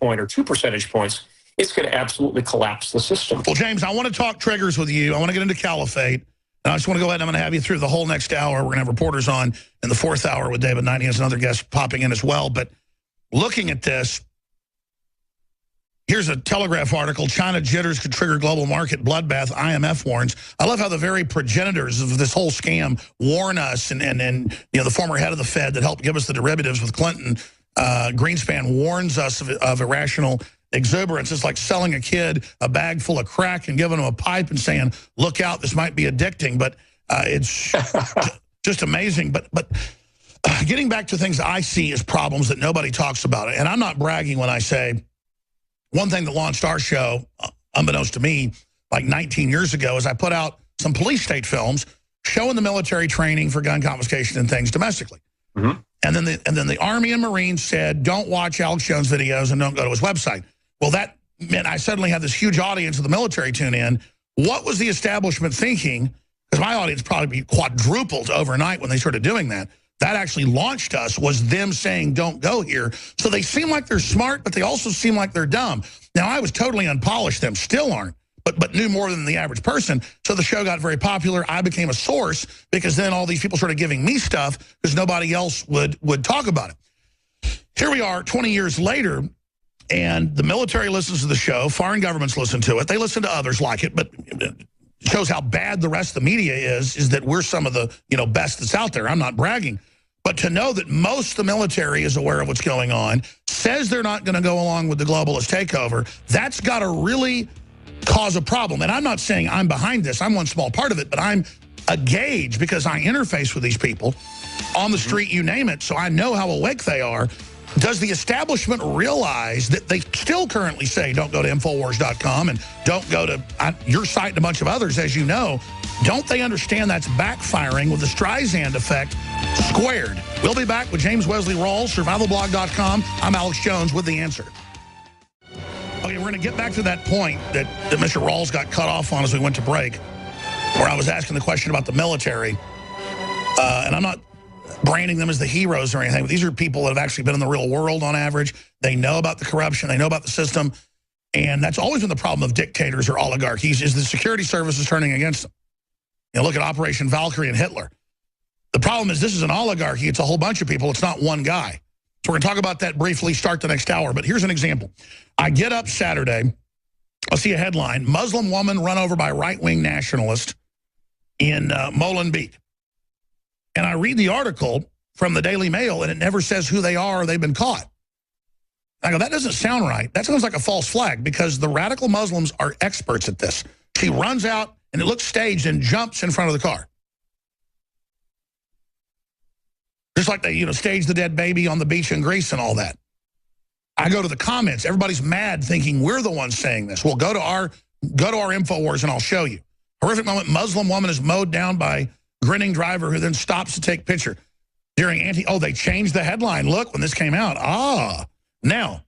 point or 2 percentage points, it's going to absolutely collapse the system. Well, James, I want to talk triggers with you. I want to get into caliphate. And I just want to go ahead and I'm going to have you through the whole next hour. We're going to have reporters on in the 4th hour with David Knight. He has another guest popping in as well. But looking at this, here's a Telegraph article. China jitters could trigger global market bloodbath, IMF warns. I love how the very progenitors of this whole scam warn us, and you know, the former head of the Fed that helped give us the derivatives with Clinton, Greenspan, warns us of irrational exuberance. It's like selling a kid a bag full of crack and giving him a pipe and saying, look out, this might be addicting. But it's just amazing. But getting back to things I see as problems that nobody talks about. And I'm not bragging when I say one thing that launched our show, unbeknownst to me, like 19 years ago, is I put out some police state films showing the military training for gun confiscation and things domestically. Mm-hmm. And then the Army and Marines said, don't watch Alex Jones videos and don't go to his website. Well, that meant I suddenly had this huge audience of the military tune in. What was the establishment thinking? Because my audience probably quadrupled overnight when they started doing that. That actually launched us, was them saying, don't go here. So they seem like they're smart, but they also seem like they're dumb. Now, I was totally unpolished. Them still aren't, but knew more than the average person. So the show got very popular. I became a source because then all these people started giving me stuff because nobody else would talk about it. Here we are 20 years later, and the military listens to the show. Foreign governments listen to it. They listen to others like it, but it shows how bad the rest of the media is that we're some of the best that's out there. I'm not bragging. But to know that most of the military is aware of what's going on, says they're not going to go along with the globalist takeover, that's got to really cause a problem. And I'm not saying I'm behind this. I'm one small part of it, but I'm a gauge because I interface with these people on the street, you name it, so I know how awake they are. Does the establishment realize that they still currently say don't go to Infowars.com and don't go to your site and a bunch of others, as you know? Don't they understand that's backfiring with the Streisand effect squared? We'll be back with James Wesley Rawls, survivalblog.com. I'm Alex Jones with the answer. Okay, we're going to get back to that point that Mr. Rawls got cut off on as we went to break, where I was asking the question about the military. And I'm not branding them as the heroes or anything, but these are people that have actually been in the real world on average. They know about the corruption. They know about the system. And that's always been the problem of dictators or oligarchies, is the security services turning against them. Look at Operation Valkyrie and Hitler. The problem is this is an oligarchy. It's a whole bunch of people. It's not one guy. So we're going to talk about that briefly, start the next hour. But here's an example. I get up Saturday. I'll see a headline, Muslim woman run over by right-wing nationalist in Molenbeek. And I read the article from the Daily Mail, and it never says who they are or they've been caught. I go, that doesn't sound right. That sounds like a false flag because the radical Muslims are experts at this. She runs out, and it looks staged, and jumps in front of the car. Just like they, staged the dead baby on the beach in Greece and all that. I go to the comments. Everybody's mad thinking we're the ones saying this. Well, go to our Infowars, and I'll show you. Horrific moment, Muslim woman is mowed down by grinning driver who then stops to take picture during they changed the headline. Look, when this came out. Now,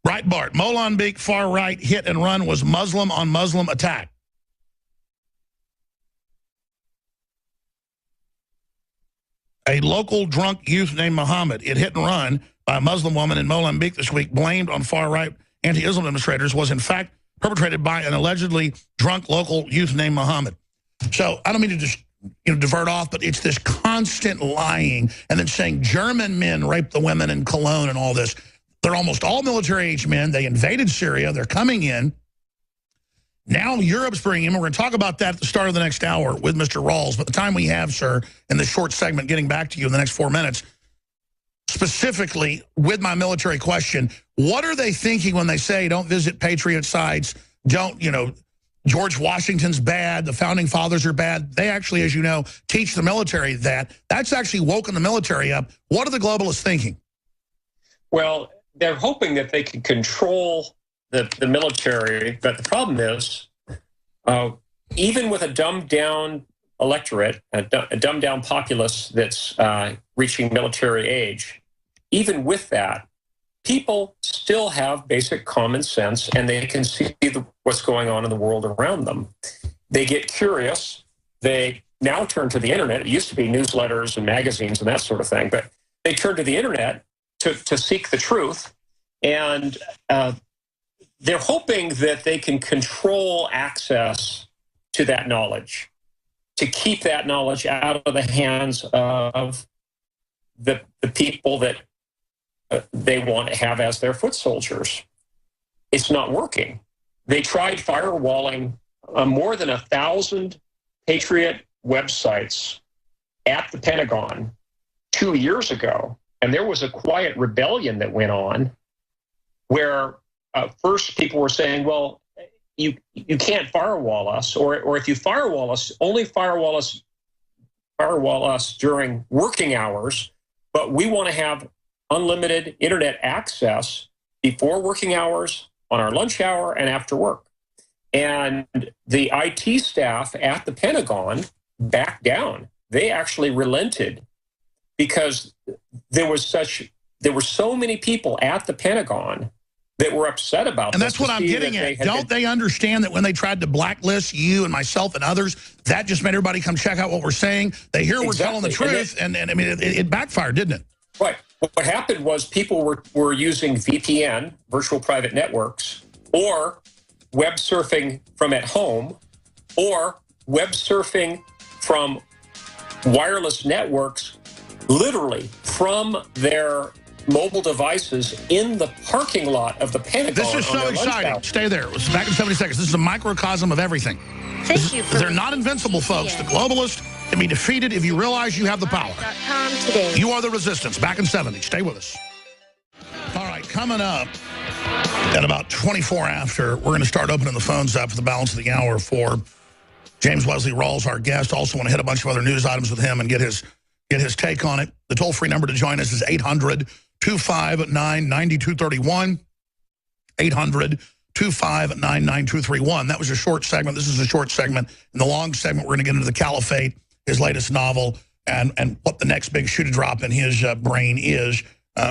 Breitbart, Molenbeek far right hit and run was Muslim on Muslim attack. A local drunk youth named Muhammad, it hit and run by a Muslim woman in Molenbeek this week, blamed on far right anti-Islam demonstrators, was in fact perpetrated by an allegedly drunk local youth named Muhammad. So I don't mean to just divert off, but it's this constant lying and then saying German men raped the women in Cologne and all this. They're almost all military-age men. They invaded Syria. They're coming in. Now Europe's bringing in. We're going to talk about that at the start of the next hour with Mr. Rawls. But the time we have, sir, in this short segment, getting back to you in the next 4 minutes, specifically with my military question, what are they thinking when they say don't visit patriot sites, don't, George Washington's bad, the founding fathers are bad. They actually, as you know, teach the military that. That's actually woken the military up. What are the globalists thinking? Well, they're hoping that they can control the military, but the problem is, even with a dumbed-down electorate, a dumbed-down populace that's reaching military age, even with that, people still have basic common sense, and they can see what's going on in the world around them. They get curious. They now turn to the internet. It used to be newsletters and magazines and that sort of thing, but they turn to the internet to seek the truth, and they're hoping that they can control access to that knowledge, to keep that knowledge out of the hands of the people that they want to have as their foot soldiers. It's not working. They tried firewalling more than 1,000 Patriot websites at the Pentagon 2 years ago, and there was a quiet rebellion that went on where first people were saying, well, you can't firewall us, or if you firewall us, only firewall us during working hours, but we want to have unlimited internet access before working hours, on our lunch hour, and after work. And the IT staff at the Pentagon backed down. They actually relented because there were so many people at the Pentagon that were upset about and that's what I'm getting at. Don't they understand that when they tried to blacklist you and myself and others, that just made everybody come check out what we're saying? They hear we're telling the truth, and I mean, it backfired, didn't it? Right. What happened was people were using VPN, virtual private networks, or web surfing from at home, or web surfing from wireless networks, literally from their mobile devices in the parking lot of the Pentagon. This is so exciting. Stay there. It's back in 70 seconds. This is a microcosm of everything. Thank you. They're not invincible, folks. The globalists can be defeated if you realize you have the power. You are the resistance. Back in 70. Stay with us. All right, coming up at about 24 after, we're going to start opening the phones up for the balance of the hour for James Wesley Rawls, our guest. Also want to hit a bunch of other news items with him and get his take on it. The toll-free number to join us is 800-259-9231. 800-259-9231. That was a short segment. This is a short segment. In the long segment, we're going to get into the Caliphate, his latest novel, and what the next big shoe to drop in his brain is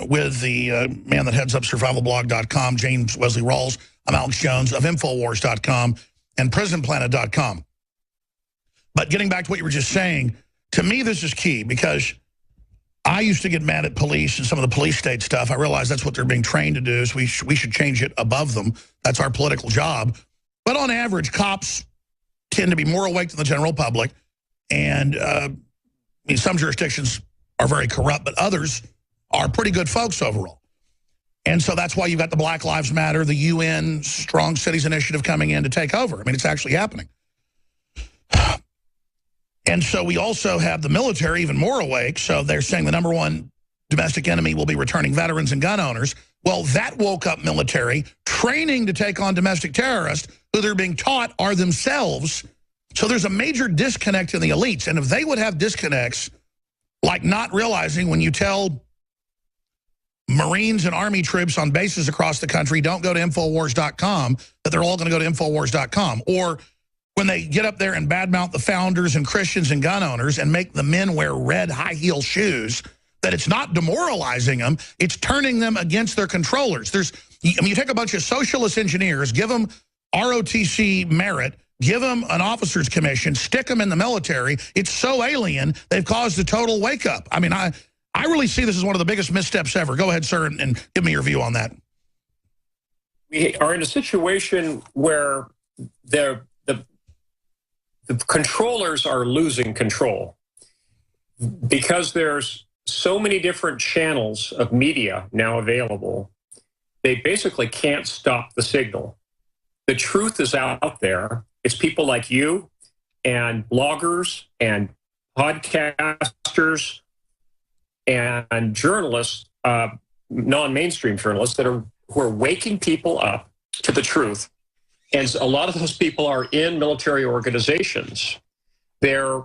with the man that heads up survivalblog.com, James Wesley Rawls. I'm Alex Jones of Infowars.com and PrisonPlanet.com. But getting back to what you were just saying, to me this is key because I used to get mad at police and some of the police state stuff. I realize that's what they're being trained to do, so we should change it above them. That's our political job. But on average, cops tend to be more awake than the general public. And I mean, some jurisdictions are very corrupt, but others are pretty good folks overall. And so that's why you've got the Black Lives Matter, the UN Strong Cities Initiative coming in to take over. I mean, it's actually happening. And so we also have the military even more awake. So they're saying the #1 domestic enemy will be returning veterans and gun owners. Well, that woke up military training to take on domestic terrorists who they're being taught are themselves. So there's a major disconnect in the elites. And if they would have disconnects, like not realizing when you tell Marines and Army troops on bases across the country, don't go to Infowars.com, that they're all going to go to Infowars.com. Or when they get up there and badmouth the founders and Christians and gun owners and make the men wear red high-heel shoes, that it's not demoralizing them, it's turning them against their controllers. I mean, you take a bunch of socialist engineers, give them ROTC merit, give them an officer's commission, stick them in the military. It's so alien, they've caused a total wake-up. I mean, I really see this as one of the biggest missteps ever. Go ahead, sir, and give me your view on that. We are in a situation where the controllers are losing control because there's so many different channels of media now available. They basically can't stop the signal. The truth is out there. It's people like you and bloggers and podcasters and journalists, non-mainstream journalists who are waking people up to the truth. And a lot of those people are in military organizations. They're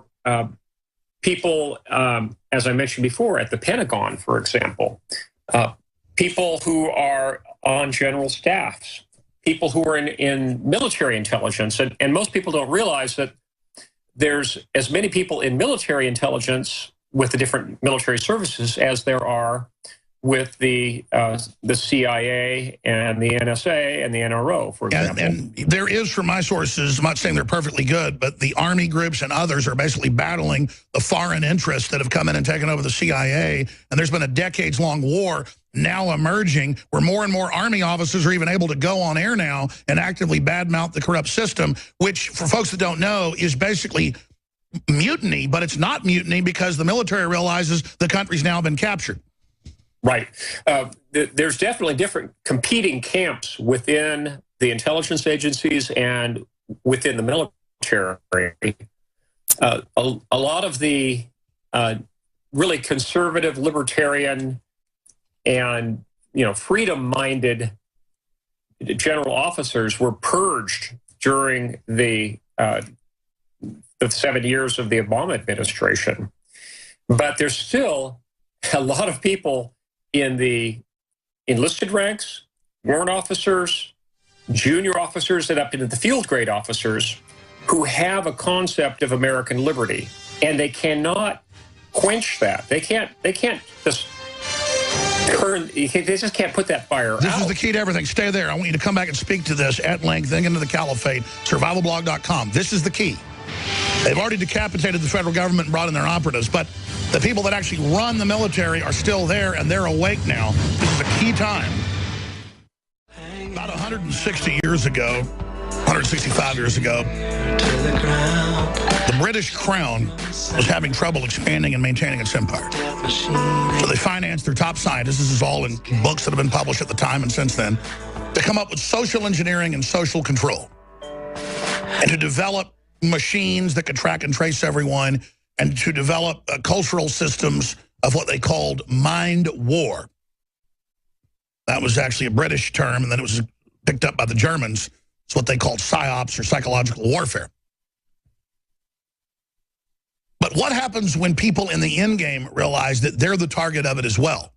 people, as I mentioned before, at the Pentagon, for example, people who are on general staffs, people who are in military intelligence. And most people don't realize that there's as many people in military intelligence with the different military services as there are with the CIA and the NSA and the NRO, for example. And there is, from my sources, I'm not saying they're perfectly good, but the Army groups and others are basically battling the foreign interests that have come in and taken over the CIA. And there's been a decades-long war now emerging where more and more Army officers are even able to go on air now and actively badmouth the corrupt system, which, for folks that don't know, is basically mutiny. But it's not mutiny because the military realizes the country's now been captured. Right. There's definitely different competing camps within the intelligence agencies and within the military. A lot of the really conservative, libertarian, and freedom-minded general officers were purged during the 7 years of the Obama administration. But there's still a lot of people in the enlisted ranks, warrant officers, junior officers, and up into the field grade officers who have a concept of American liberty, and they cannot quench that. They can't just they just can't put that fire out. This is the key to everything. Stay there. I want you to come back and speak to this at length. Then into the caliphate. Survivalblog.com. This is the key. They've already decapitated the federal government and brought in their operatives, but the people that actually run the military are still there, and they're awake now. This is a key time. About 160 years ago, 165 years ago, the British Crown was having trouble expanding and maintaining its empire. So they financed their top scientists, this is all in books that have been published at the time and since then, to come up with social engineering and social control, and to develop machines that could track and trace everyone, and to develop cultural systems of what they called mind war. That was actually a British term, and then it was picked up by the Germans. It's what they called psyops, or psychological warfare. But what happens when people in the end game realize that they're the target of it as well?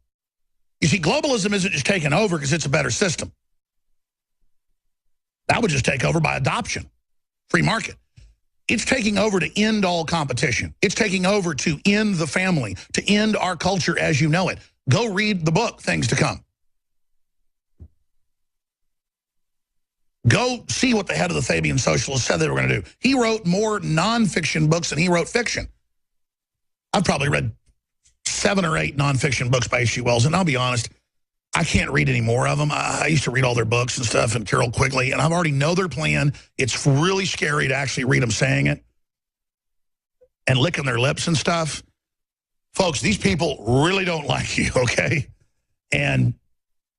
You see, globalism isn't just taking over because it's a better system. That would just take over by adoption, free market. It's taking over to end all competition. It's taking over to end the family, to end our culture as you know it. Go read the book, Things to Come. Go see what the head of the Fabian Socialists said they were going to do. He wrote more nonfiction books than he wrote fiction. I've probably read 7 or 8 nonfiction books by H.G. Wells, and I'll be honest, I can't read any more of them. I used to read all their books and stuff, and Carol Quigley, and I already know their plan. It's really scary to actually read them saying it and licking their lips and stuff. Folks, these people really don't like you, okay? And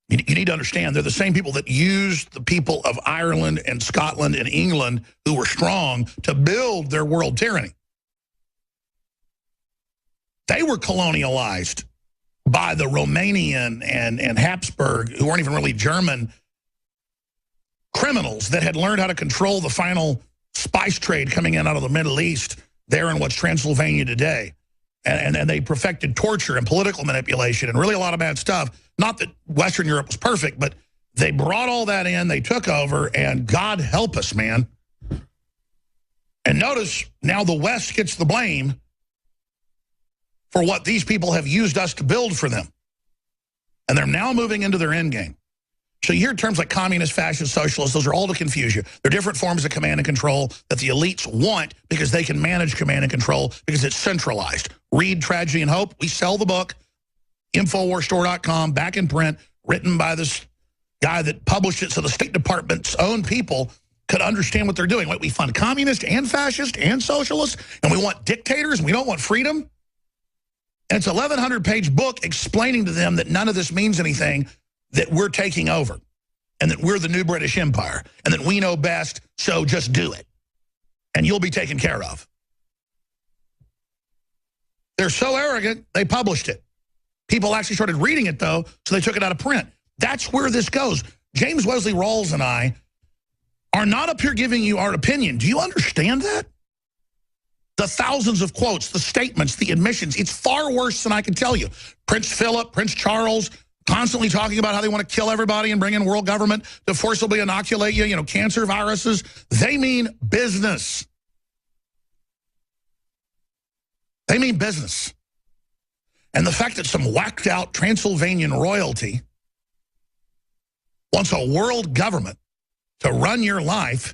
you need to understand, they're the same people that used the people of Ireland and Scotland and England who were strong to build their world tyranny. They were colonialized by the Romanian and Habsburg, who weren't even really German, criminals that had learned how to control the final spice trade coming in out of the Middle East there in what's Transylvania today. And they perfected torture and political manipulation and really a lot of bad stuff. Not that Western Europe was perfect, but they brought all that in, they took over, and God help us, man. And notice now the West gets the blame for what these people have used us to build for them. And they're now moving into their end game. So you hear terms like communist, fascist, socialist, those are all to confuse you. They're different forms of command and control that the elites want because they can manage command and control because it's centralized. Read Tragedy and Hope. We sell the book, InfoWarsStore.com, back in print, written by this guy that published it so the State Department's own people could understand what they're doing. Wait, we fund communist and fascist and socialist, and we want dictators, and we don't want freedom? And it's a 1,100-page book explaining to them that none of this means anything, that we're taking over, and that we're the new British Empire, and that we know best, so just do it, and you'll be taken care of. They're so arrogant, they published it. People actually started reading it, though, so they took it out of print. That's where this goes. James Wesley Rawls and I are not up here giving you our opinion. Do you understand that? The thousands of quotes, the statements, the admissions, it's far worse than I can tell you. Prince Philip, Prince Charles, constantly talking about how they want to kill everybody and bring in world government to forcibly inoculate you, cancer viruses. They mean business. They mean business. And the fact that some whacked out Transylvanian royalty wants a world government to run your life,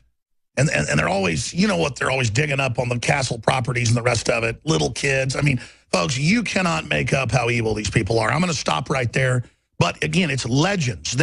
and they're always, you know what, they're always digging up on the castle properties and the rest of it, little kids. I mean, folks, you cannot make up how evil these people are. I'm going to stop right there. But again, it's legends.